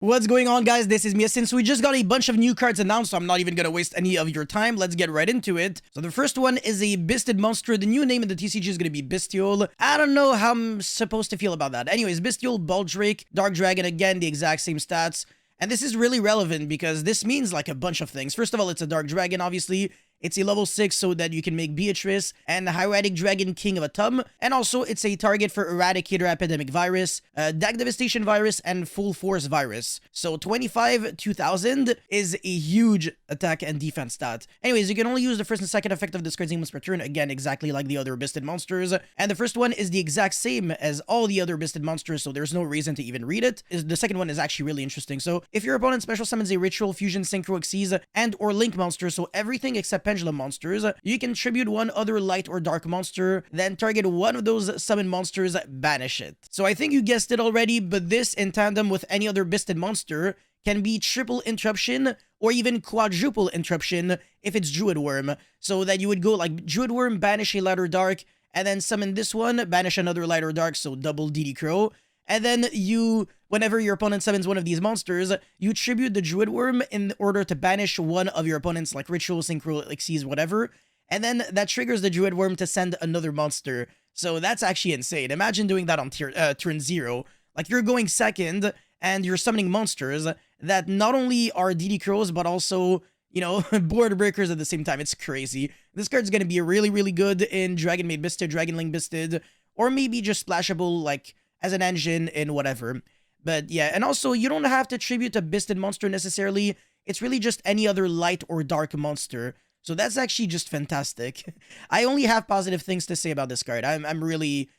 What's going on, guys? This is Mia. Since we just got a bunch of new cards announced, so I'm not even gonna waste any of your time. Let's get right into it. So the first one is a Bisted Monster. The new name in the TCG is gonna be Bestiole. I don't know how I'm supposed to feel about that. Anyways, Bestiole, Baldrake, Dark Dragon, again, the exact same stats. And this is really relevant because this means like a bunch of things. First of all, it's a Dark Dragon, obviously. It's a level 6 so that you can make Beatrice and the Hieratic Dragon King of Atom. And also, it's a target for Eradicator Epidemic Virus, Deck Devastation Virus, and Full Force Virus. So 25, 2000 is a huge attack and defense stat. Anyways, you can only use the first and second effect of this card's name once per turn. Again, exactly like the other Bisted monsters. And the first one is the exact same as all the other Bisted monsters, so there's no reason to even read it. The second one is actually really interesting. So if your opponent special summons a Ritual, Fusion, Synchro, Xyz, and or Link monster, so everything except Pendulum monsters, you can tribute one other light or dark monster, then target one of those summoned monsters, banish it. So I think you guessed it already, but this in tandem with any other Bisted monster can be triple interruption or even quadruple interruption if it's Druid Worm. So that you would go like Druid Worm, banish a light or dark, and then summon this one, banish another light or dark, so double DD Crow. And then you, whenever your opponent summons one of these monsters, you tribute the Druid Worm in order to banish one of your opponent's like Ritual, Synchro, Xyz, whatever. And then that triggers the Druid Worm to send another monster. So that's actually insane. Imagine doing that on turn 0. Like you're going second and you're summoning monsters that not only are DD Crows, but also, you know, board breakers at the same time. It's crazy. This card's going to be really, really good in Dragon Maid Bisted, Dragon Link Bisted, or maybe just splashable like as an engine in whatever. But yeah, and also you don't have to tribute a Bisted monster necessarily. It's really just any other light or dark monster. So that's actually just fantastic. I only have positive things to say about this card. I'm really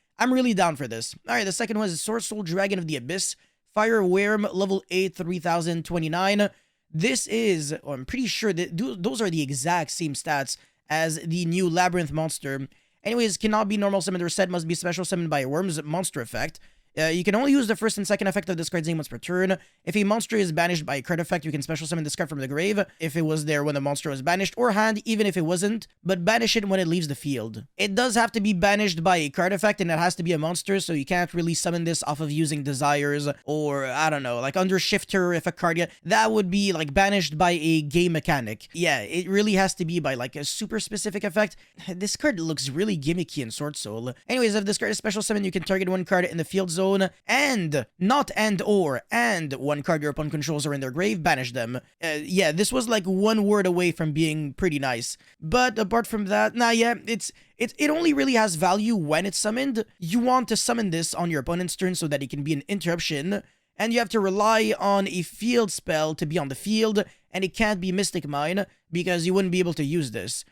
down for this. All right, the second one is Sword Soul Dragon of the Abyss, Fire Worm, level 8, 3029. This is, oh, I'm pretty sure that those are the exact same stats as the new Labyrinth monster. Anyways, cannot be normal summoned or set, must be special summoned by a Worm's monster effect. You can only use the first and second effect of this card's name once per turn. If a monster is banished by a card effect, you can special summon this card from the grave if it was there when the monster was banished, or hand even if it wasn't, but banish it when it leaves the field. It does have to be banished by a card effect, and it has to be a monster, so you can't really summon this off of using Desires, or I don't know, like under Shifter if a card that would be like banished by a game mechanic. Yeah, it really has to be by like a super specific effect. This card looks really gimmicky in Sword Soul. Anyways, if this card is special summon, you can target one card in the field zone, and not and or and one card your opponent controls are in their grave, banish them. Yeah, this was like one word away from being pretty nice. But apart from that, nah, yeah, it only really has value when it's summoned. You want to summon this on your opponent's turn so that it can be an interruption, and you have to rely on a field spell to be on the field, and it can't be Mystic Mine because you wouldn't be able to use this.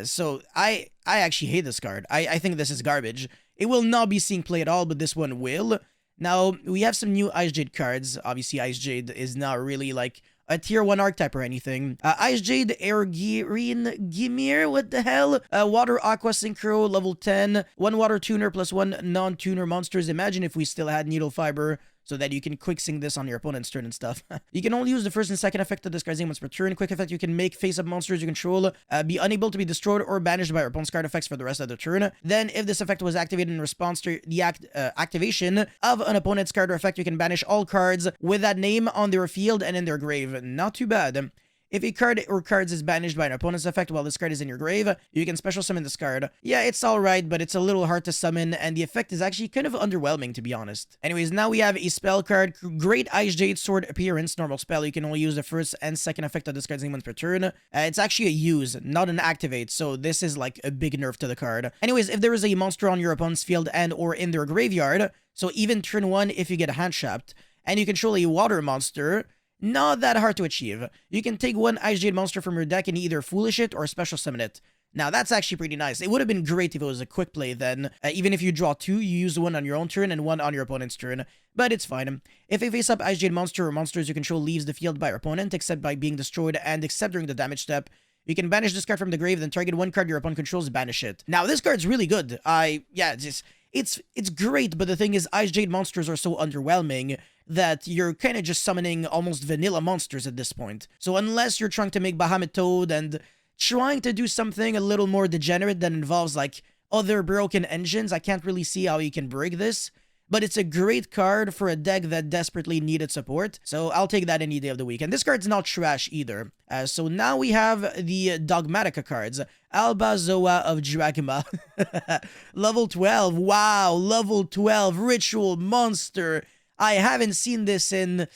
So I actually hate this card. I think this is garbage. It will not be seeing play at all, but this one will. Now, we have some new Ice Jade cards. Obviously, Ice Jade is not really like a tier 1 archetype or anything. Ice Jade, Ergirine, Gimir, what the hell? Water Aqua Synchro, level 10. 1 Water Tuner plus 1 non-tuner monsters. Imagine if we still had Needle Fiber, so that you can quick sync this on your opponent's turn and stuff. You can only use the first and second effect of this card's name once per turn. Quick effect, you can make face-up monsters you control be unable to be destroyed or banished by your opponent's card effects for the rest of the turn. Then, if this effect was activated in response to the activation of an opponent's card or effect, you can banish all cards with that name on their field and in their grave. Not too bad. If a card or cards is banished by an opponent's effect while this card is in your grave, you can special summon this card. Yeah, it's alright, but it's a little hard to summon, and the effect is actually kind of underwhelming, to be honest. Anyways, now we have a spell card. Great Ice Jade Sword Appearance. Normal spell. You can only use the first and second effect of this card's name once per turn. It's actually a use, not an activate, so this is like a big nerf to the card. Anyways, if there is a monster on your opponent's field and or in their graveyard, so even turn 1 if you get hand trapped, and you control a water monster, not that hard to achieve. You can take one Ice Jade monster from your deck and either Foolish it or special summon it. Now, that's actually pretty nice. It would have been great if it was a quick play then. Even if you draw 2, you use one on your own turn and one on your opponent's turn. But it's fine. If a face-up Ice Jade monster or monsters you control leaves the field by your opponent, except by being destroyed and except during the damage step, you can banish this card from the grave, then target one card your opponent controls, banish it. Now, this card's really good. It's great, but the thing is, Ice Jade monsters are so underwhelming that you're kind of just summoning almost vanilla monsters at this point. So unless you're trying to make Bahamut Toad and trying to do something a little more degenerate that involves like other broken engines, I can't really see how you can break this. but it's a great card for a deck that desperately needed support, so I'll take that any day of the week. And this card's not trash either. So now we have the Dogmatica cards. Albazoa of Drachma. Level 12. Wow, level 12 Ritual Monster. I haven't seen this in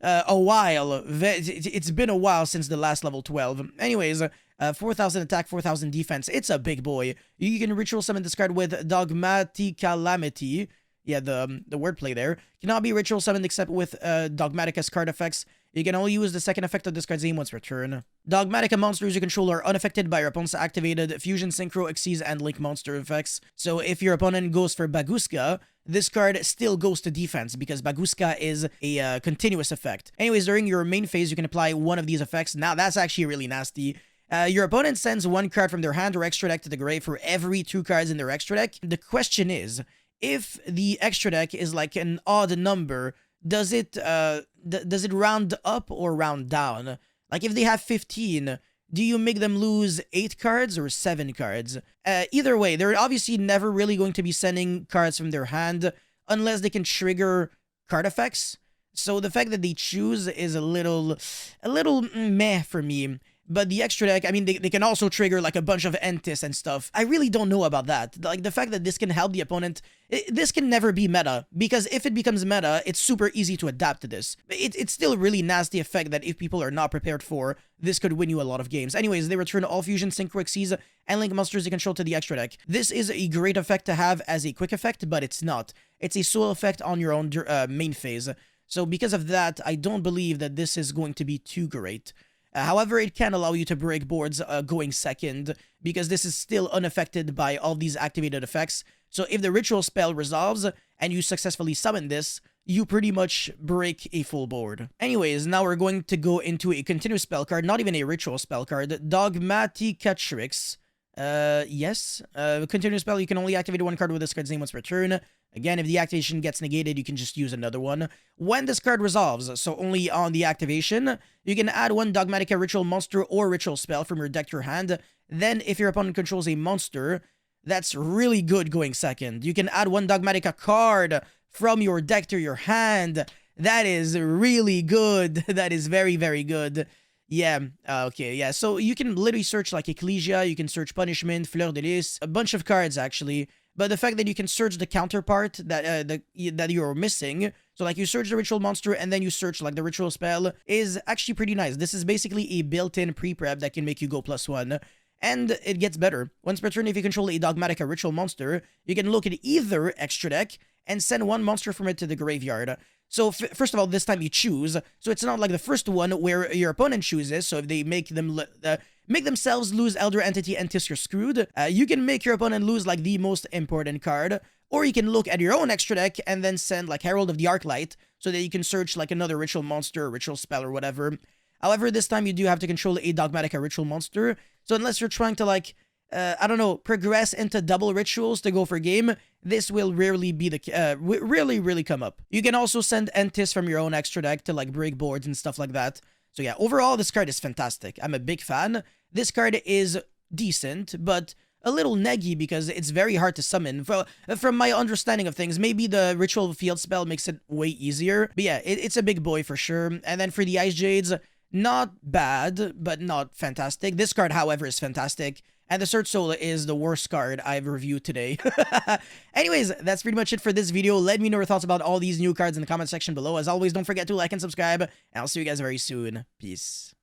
a while. It's been a while since the last level 12. Anyways, 4,000 attack, 4,000 defense. It's a big boy. You can ritual summon this card with Dogmatic Calamity. Yeah, the wordplay there. Cannot be ritual summoned except with Dogmatica's card effects. You can only use the second effect of this card's name once per turn. Dogmatica monsters you control are unaffected by your opponent's activated Fusion, Synchro, Xyz, and Link monster effects. So if your opponent goes for Baguska, this card still goes to defense because Baguska is a continuous effect. Anyways, during your main phase, you can apply one of these effects. Now, that's actually really nasty. Your opponent sends one card from their hand or extra deck to the grave for every 2 cards in their extra deck. The question is, if the extra deck is like an odd number, does it round up or round down? Like if they have 15, do you make them lose 8 cards or 7 cards? Either way, they're obviously never really going to be sending cards from their hand unless they can trigger card effects. So the fact that they choose is a little meh for me. But the extra deck, I mean, they can also trigger like a bunch of Entis and stuff. I really don't know about that. Like the fact that this can help the opponent, this can never be meta. Because if it becomes meta, it's super easy to adapt to this. It's still a really nasty effect that if people are not prepared for, this could win you a lot of games. Anyways, they return all Fusion, Synchro, Xyz, and Link monsters you control to the extra deck. This is a great effect to have as a quick effect, but it's not. It's a solo effect on your own main phase. So because of that, I don't believe that this is going to be too great. However, it can allow you to break boards going second, because this is still unaffected by all these activated effects. So if the ritual spell resolves, and you successfully summon this, you pretty much break a full board. Anyways, now we're going to go into a continuous spell card, not even a ritual spell card, Dogmaticatrix. Yes. Continuous spell, you can only activate one card with this card's name once per turn. Again, if the activation gets negated, you can just use another one. When this card resolves, so only on the activation, you can add one Dogmatica ritual monster or ritual spell from your deck to your hand. Then, if your opponent controls a monster, that's really good going second. You can add one Dogmatica card from your deck to your hand. That is really good. That is very, very good. Yeah, okay, yeah. So you can literally search like Ecclesia, you can search Punishment, Fleur de Lis, a bunch of cards actually. But the fact that you can search the counterpart that you're missing, so like you search the ritual monster and then you search like the ritual spell, is actually pretty nice. This is basically a built-in pre-prep that can make you go +1. And it gets better. Once per turn, if you control a Dogmatica ritual monster, you can look at either extra deck and send one monster from it to the graveyard. So first of all, this time you choose. So it's not like the first one where your opponent chooses. So if they make themselves lose Elder Entity Entis, you're screwed. You can make your opponent lose like the most important card. Or you can look at your own extra deck and then send like Herald of the Arclight so that you can search like another ritual monster or ritual spell or whatever. However, this time you do have to control a Dogmatica ritual monster. So unless you're trying to like, I don't know, progress into double rituals to go for game, this will rarely be the, really come up. You can also send Entis from your own extra deck to like break boards and stuff like that. So yeah, overall, this card is fantastic. I'm a big fan. This card is decent, but a little neggy because it's very hard to summon. From my understanding of things, maybe the ritual field spell makes it way easier. But yeah, it's a big boy for sure. And then for the Ice Jades, not bad, but not fantastic. This card, however, is fantastic. And the Search Soul is the worst card I've reviewed today. Anyways, that's pretty much it for this video. Let me know your thoughts about all these new cards in the comment section below. As always, don't forget to like and subscribe. And I'll see you guys very soon. Peace.